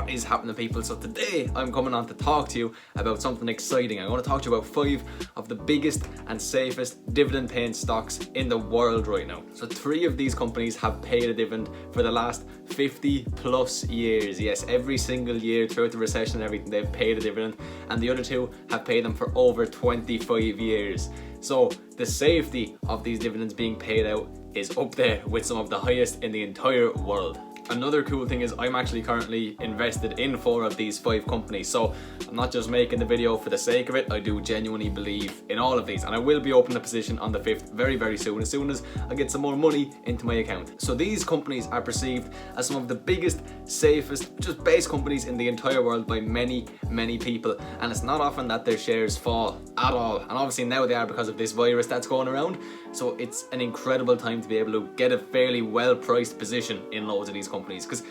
What is happening, people? So today I'm coming on to talk to you about something exciting. I'm going to talk to you about 5 of the biggest and safest dividend paying stocks in the world right now. So 3 of these companies have paid a dividend for the last 50 plus years. Yes, every single year throughout the recession and everything, they've paid a dividend, and the other 2 have paid them for over 25 years. So the safety of these dividends being paid out is up there with some of the highest in the entire world. Another cool thing is I'm actually currently invested in 4 of these 5 companies, so I'm not just making the video for the sake of it. I do genuinely believe in all of these, and I will be opening a position on the 5th very soon, as soon as I get some more money into my account. So these companies are perceived as some of the biggest, safest, just base companies in the entire world by many people, and it's not often that their shares fall at all, and obviously now they are because of this virus that's going around. So it's an incredible time to be able to get a fairly well priced position in loads of these companies, because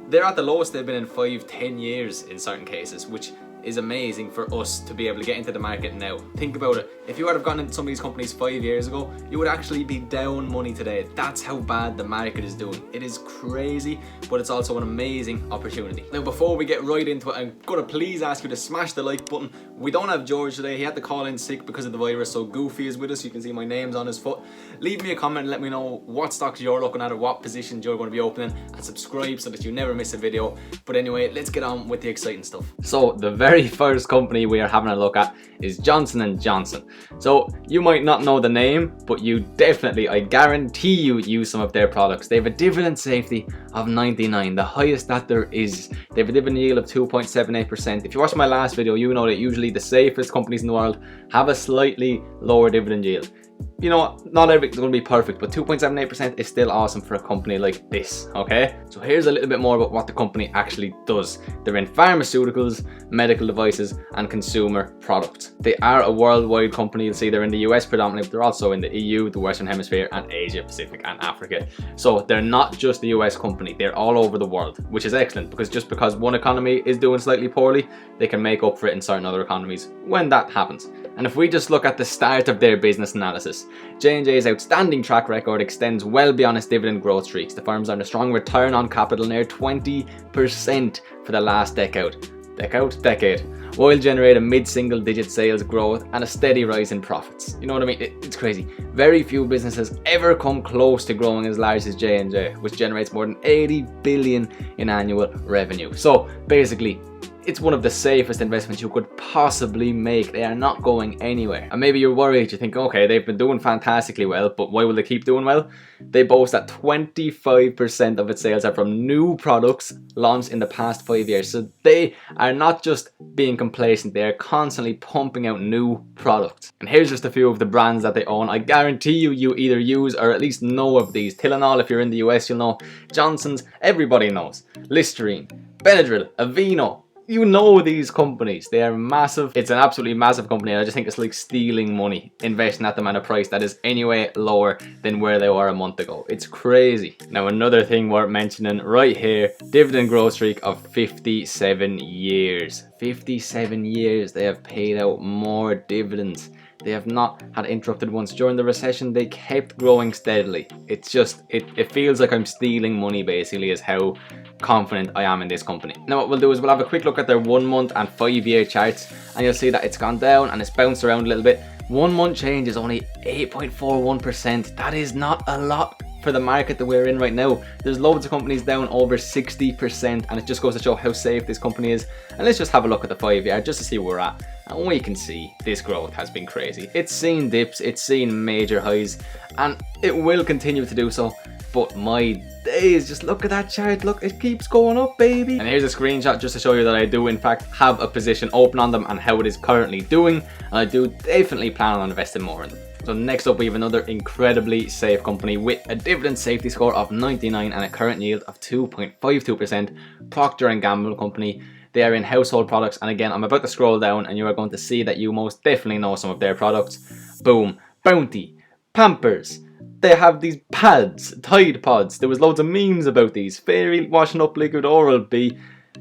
they're at the lowest they've been in 5-10 years in certain cases, which is amazing for us to be able to get into the market now. Think about it. If you would have gotten into some of these companies 5 years ago, you would actually be down money today. That's how bad the market is doing. It is crazy, but it's also an amazing opportunity. Now, before we get right into it, I'm gonna please ask you to smash the like button. We don't have George today. He had to call in sick because of the virus, so Goofy is with us. You can see my name's on his foot. Leave me a comment and let me know what stocks you're looking at or what positions you're going to be opening, and subscribe so that you never miss a video. But anyway, let's get on with the exciting stuff. So the very first company we are having a look at is Johnson & Johnson. So you might not know the name, but you definitely, I guarantee you, use some of their products. They have a dividend safety of 99, the highest that there is. They have a dividend yield of 2.78%. If you watched my last video, you know that usually the safest companies in the world have a slightly lower dividend yield. You know, not everything's going to be perfect, but 2.78% is still awesome for a company like this, okay? So here's a little bit more about what the company actually does. They're in pharmaceuticals, medical devices, and consumer products. They are a worldwide company. You'll see they're in the US predominantly, but they're also in the EU, the Western Hemisphere, and Asia, Pacific, and Africa. So they're not just the US company, they're all over the world, which is excellent, because just because one economy is doing slightly poorly, they can make up for it in certain other economies when that happens. And if we just look at the start of their business analysis, J&J's outstanding track record extends well beyond its dividend growth streaks. The firm's earned a strong return on capital near 20% for the last decade, while generating mid-single digit sales growth and a steady rise in profits. You know what I mean? It's crazy. Very few businesses ever come close to growing as large as J&J, which generates more than 80 billion in annual revenue. So basically, it's one of the safest investments you could possibly make. They are not going anywhere. And maybe you're worried, you think, okay, they've been doing fantastically well, but why will they keep doing well? They boast that 25% of its sales are from new products launched in the past 5 years. So they are not just being complacent, they are constantly pumping out new products. And here's just a few of the brands that they own. I guarantee you either use or at least know of these. Tylenol, if you're in the US, you'll know. Johnson's, everybody knows. Listerine, Benadryl, Aveeno. You know these companies, they are massive. It's an absolutely massive company, and I just think it's like stealing money, investing at them at a price that is anyway lower than where they were a month ago. It's crazy. Now, another thing worth mentioning right here, dividend growth streak of 57 years. 57 years they have paid out more dividends. They have not had interrupted once. During the recession, they kept growing steadily. It's just, it feels like I'm stealing money, basically, is how confident I am in this company. Now what we'll do is we'll have a quick look at their 1 month and 5 year charts, and you'll see that it's gone down and it's bounced around a little bit. 1 month change is only 8.41%. That is not a lot for the market that we're in right now. There's loads of companies down over 60%, and it just goes to show how safe this company is. And let's just have a look at the 5 year just to see where we're at. And we can see this growth has been crazy. It's seen dips, it's seen major highs, and it will continue to do so. But my days, just look at that chart. Look, it keeps going up, baby. And here's a screenshot just to show you that I do in fact have a position open on them and how it is currently doing. And I do definitely plan on investing more in them. So next up, we have another incredibly safe company with a dividend safety score of 99 and a current yield of 2.52%. Procter & Gamble company. They are in household products, and again, I'm about to scroll down and you are going to see that you most definitely know some of their products. Boom, Bounty, Pampers. They have these pads, Tide Pods. There was loads of memes about these. Fairy washing up liquid, Oral-B,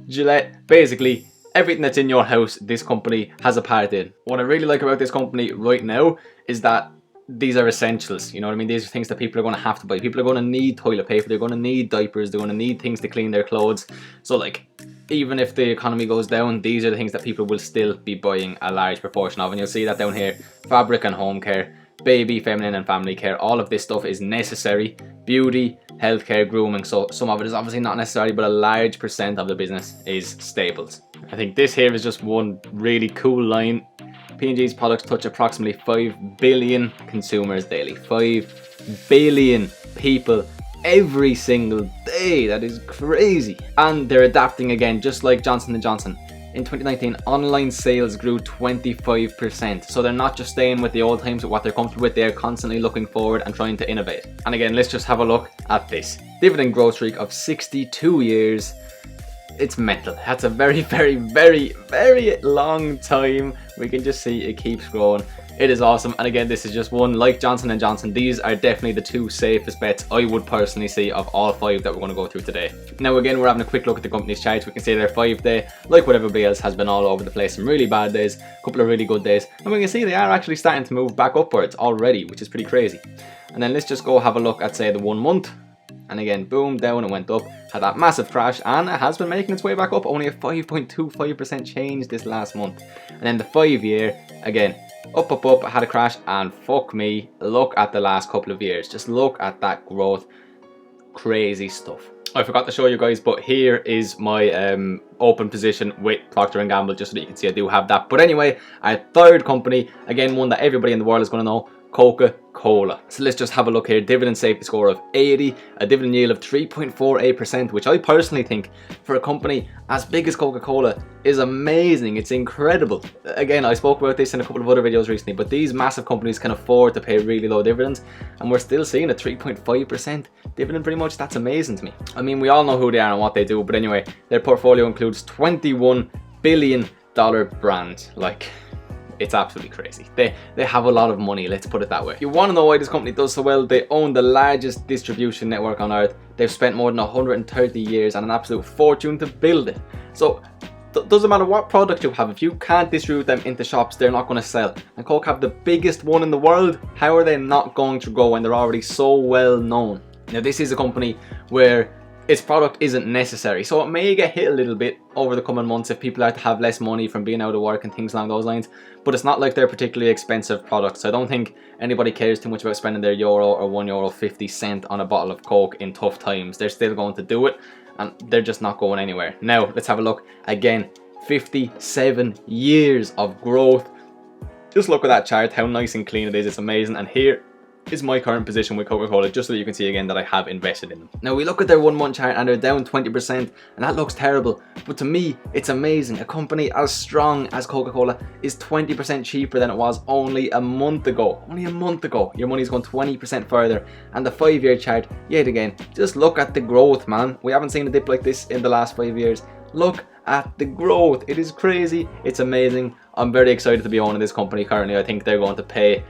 Gillette. Basically, everything that's in your house, this company has a part in. What I really like about this company right now is that these are essentials, you know what I mean? These are things that people are going to have to buy. People are going to need toilet paper, they're going to need diapers, they're going to need things to clean their clothes. So like, even if the economy goes down, these are the things that people will still be buying a large proportion of. And you'll see that down here: fabric and home care, baby, feminine and family care. All of this stuff is necessary. Beauty, healthcare, grooming. So some of it is obviously not necessary, but a large percent of the business is staples. I think this here is just one really cool line. P&G's products touch approximately 5 billion consumers daily. 5 billion people every single day. That is crazy. And they're adapting again, just like Johnson & Johnson. In 2019, online sales grew 25%. So they're not just staying with the old times with what they're comfortable with, they're constantly looking forward and trying to innovate. And again, let's just have a look at this. Dividend growth streak of 62 years. It's mental. That's a very, very, very, very long time. We can just see it keeps growing. It is awesome. And again, this is just one. Like Johnson & Johnson, these are definitely the 2 safest bets I would personally see of all 5 that we're going to go through today. Now again, we're having a quick look at the company's charts. We can see their 5-day, like what everybody else, has been all over the place. Some really bad days, a couple of really good days, and we can see they are actually starting to move back upwards already, which is pretty crazy. And then let's just go have a look at, say, the 1 month. And again, boom, down it went up, had that massive crash, and it has been making its way back up. Only a 5.25% change this last month. And then the 5-year, again, up, had a crash, and fuck me, look at the last couple of years. Just look at that growth. Crazy stuff. I forgot to show you guys, but here is my open position with Procter & Gamble, just so that you can see I do have that. But anyway, our third company, again, one that everybody in the world is going to know, Coca Cola. So let's just have a look here. Dividend safety score of 80, a dividend yield of 3.48%, which I personally think for a company as big as Coca Cola is amazing. It's incredible. Again, I spoke about this in a couple of other videos recently, but these massive companies can afford to pay really low dividends, and we're still seeing a 3.5% dividend pretty much. That's amazing to me. I mean, we all know who they are and what they do, but anyway, their portfolio includes $21 billion brands. Like, it's absolutely crazy. They have a lot of money, let's put it that way. You want to know why this company does so well? They own the largest distribution network on earth. They've spent more than 130 years and an absolute fortune to build it. So doesn't matter what product you have, if you can't distribute them into shops, they're not going to sell. And Coke have the biggest one in the world. How are they not going to grow when they're already so well known? Now this is a company where its product isn't necessary, so it may get hit a little bit over the coming months if people are to have less money from being out of work and things along those lines, but it's not like they're particularly expensive products. I don't think anybody cares too much about spending their euro or €1.50 on a bottle of Coke in tough times. They're still going to do it, and they're just not going anywhere. Now let's have a look again. 57 years of growth. Just look at that chart, how nice and clean it is. It's amazing. And here is my current position with Coca Cola, just so that you can see again that I have invested in them. Now we look at their 1 month chart and they're down 20%, and that looks terrible, but to me it's amazing. A company as strong as Coca Cola is 20% cheaper than it was only a month ago. Only a month ago. Your money's gone 20% further. And the 5-year chart, yet again, just look at the growth, man. We haven't seen a dip like this in the last 5 years. Look at the growth. It is crazy. It's amazing. I'm very excited to be owning this company currently. I think they're going to pay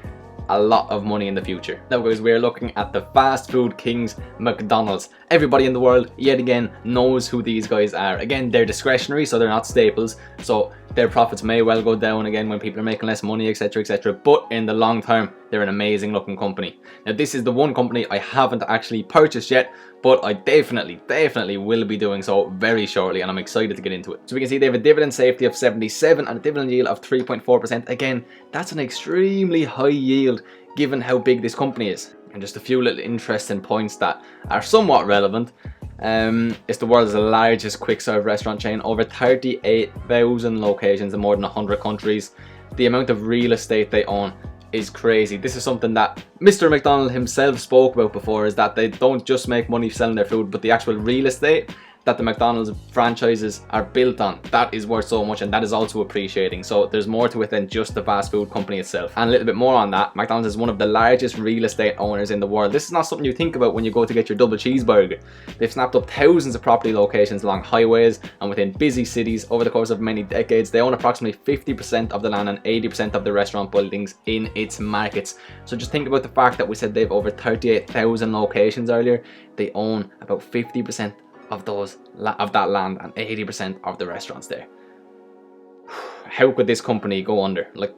a lot of money in the future. Now guys, we're looking at the fast food kings, McDonald's. Everybody in the world, yet again, knows who these guys are. Again, they're discretionary, so they're not staples, so their profits may well go down again when people are making less money, etc, etc, but in the long term, they're an amazing looking company. Now this is the one company I haven't actually purchased yet, but I definitely will be doing so very shortly, and I'm excited to get into it. So we can see they have a dividend safety of 77 and a dividend yield of 3.4%. Again, that's an extremely high yield given how big this company is. And just a few little interesting points that are somewhat relevant. It's the world's largest quick serve restaurant chain, over 38,000 locations in more than 100 countries. The amount of real estate they own is crazy. This is something that Mr. McDonald himself spoke about before, is that they don't just make money selling their food, but the actual real estate that the McDonald's franchises are built on, that is worth so much, and that is also appreciating. So there's more to it than just the fast food company itself. And a little bit more on that, McDonald's is one of the largest real estate owners in the world. This is not something you think about when you go to get your double cheeseburger. They've snapped up thousands of property locations along highways and within busy cities over the course of many decades. They own approximately 50% of the land and 80% of the restaurant buildings in its markets. So just think about the fact that we said they've over 38,000 locations earlier. They own about 50% of that land and 80% of the restaurants there. how could this company go under? Like,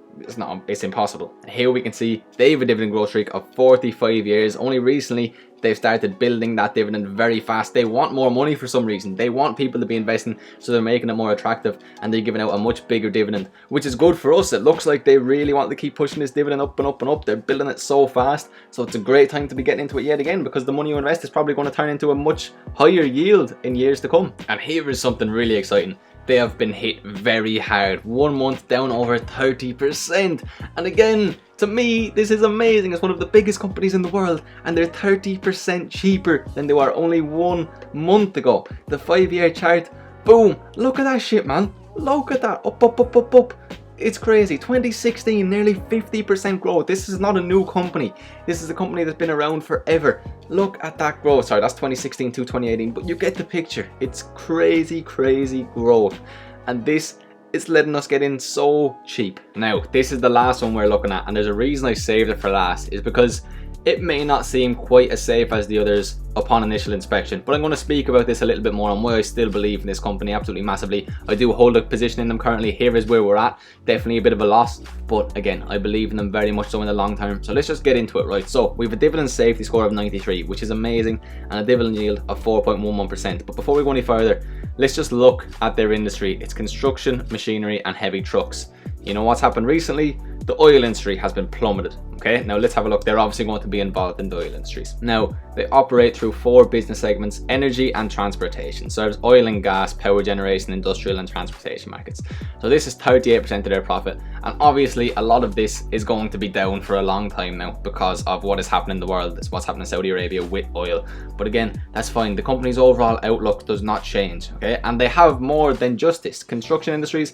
it's impossible. Here we can see they have a dividend growth streak of 45 years. Only recently they've started building that dividend very fast. They want more money for some reason. They want people to be investing, so they're making it more attractive, and they're giving out a much bigger dividend, which is good for us. It looks like they really want to keep pushing this dividend up and up and up. They're building it so fast, so it's a great time to be getting into it yet again, because the money you invest is probably going to turn into a much higher yield in years to come. And here is something really exciting. They have been hit very hard. 1 month down over 30%. And again, to me, this is amazing. It's one of the biggest companies in the world, and they're 30% cheaper than they were only 1 month ago. The 5-year chart, boom, look at that shit, man. Look at that, up, up, up, up, up. It's crazy. 2016, nearly 50% growth. This is not a new company. This is a company that's been around forever. Look at that growth. Sorry, that's 2016 to 2018, but you get the picture. It's crazy, crazy growth. And this is letting us get in so cheap. Now, this is the last one we're looking at, and there's a reason I saved it for last, is because it may not seem quite as safe as the others upon initial inspection, but I'm going to speak about this a little bit more on why I still believe in this company absolutely massively. I do hold a position in them currently. Here is where we're at. Definitely a bit of a loss, but again, I believe in them very much so in the long term. So let's just get into it, right? So we have a dividend safety score of 93, which is amazing, and a dividend yield of 4.11%. But before we go any further, let's just look at their industry. It's construction, machinery, and heavy trucks. You know what's happened recently? The oil industry has been plummeted. Okay, now let's have a look. They're obviously going to be involved in the oil industries. Now, they operate through 4 business segments: energy and transportation. Serves oil and gas, power generation, industrial and transportation markets. So this is 38% of their profit. And obviously a lot of this is going to be down for a long time now because of what is happening in the world. It's what's happening in Saudi Arabia with oil. But again, that's fine. The company's overall outlook does not change. Okay, and they have more than just this. Construction industries.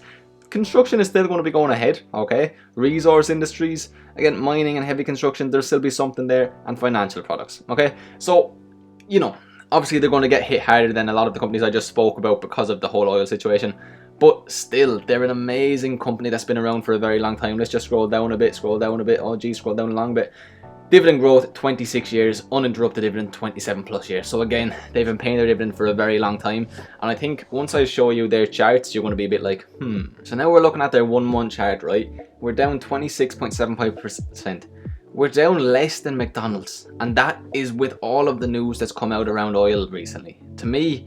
Construction is still going to be going ahead, okay? Resource industries, again, mining and heavy construction, there'll still be something there, and financial products, okay? So, you know, obviously they're going to get hit harder than a lot of the companies I just spoke about because of the whole oil situation, but still, they're an amazing company that's been around for a very long time. Let's just scroll down a bit, oh geez, scroll down a long bit. Dividend growth, 26 years, uninterrupted dividend, 27 plus years. So again, they've been paying their dividend for a very long time. And I think once I show you their charts, you're going to be a bit like, So now we're looking at their 1 month chart, right? We're down 26.75%. We're down less than McDonald's. And that is with all of the news that's come out around oil recently. To me,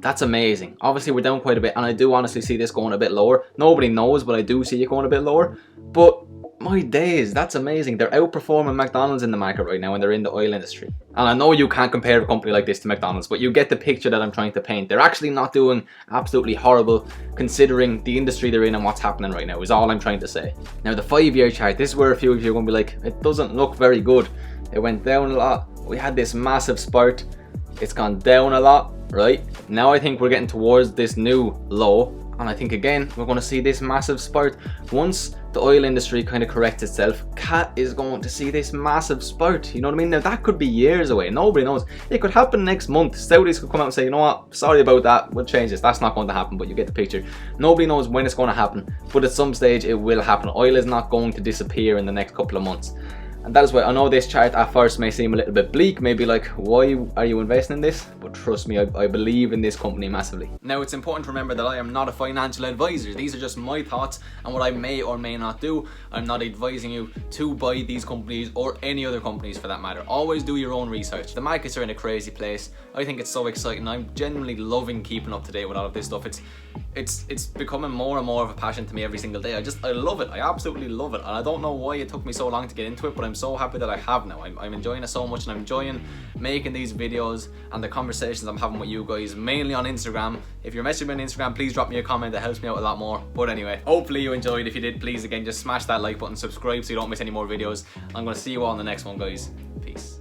that's amazing. Obviously, we're down quite a bit. And I do honestly see this going a bit lower. Nobody knows, but I do see it going a bit lower. But my days, that's amazing. They're outperforming McDonald's in the market right now, and they're in the oil industry. And I know you can't compare a company like this to McDonald's, but you get the picture that I'm trying to paint. They're actually not doing absolutely horrible considering the industry they're in and what's happening right now, is all I'm trying to say. Now, the 5-year chart, this is where a few of you are going to be like, it doesn't look very good. It went down a lot. We had this massive spurt. It's gone down a lot, right? Now I think we're getting towards this new low. And I think again, we're going to see this massive spurt. Once the oil industry kind of corrects itself, CAT is going to see this massive spurt. You know what I mean? Now that could be years away. Nobody knows. It could happen next month. Saudis could come out and say, you know what? Sorry about that. We'll change this. That's not going to happen, but you get the picture. Nobody knows when it's going to happen, but at some stage it will happen. Oil is not going to disappear in the next couple of months. And that is why I know this chart at first may seem a little bit bleak, maybe like, why are you investing in this? But trust me, I believe in this company massively. Now, it's important to remember that I am not a financial advisor. These are just my thoughts and what I may or may not do. I'm not advising you to buy these companies or any other companies for that matter. Always do your own research. The markets are in a crazy place. I think it's so exciting. I'm genuinely loving keeping up to date with all of this stuff. It's becoming more and more of a passion to me every single day. I love it. I absolutely love it. And I don't know why it took me so long to get into it, but I'm so happy that I have now. I'm enjoying it so much, and I'm enjoying making these videos and the conversations I'm having with you guys, mainly on Instagram. If you're messaging me on Instagram, please drop me a comment. That helps me out a lot more. But anyway, hopefully you enjoyed. If you did, please again just smash that like button, subscribe so you don't miss any more videos. I'm going to see you all in the next one, guys. Peace.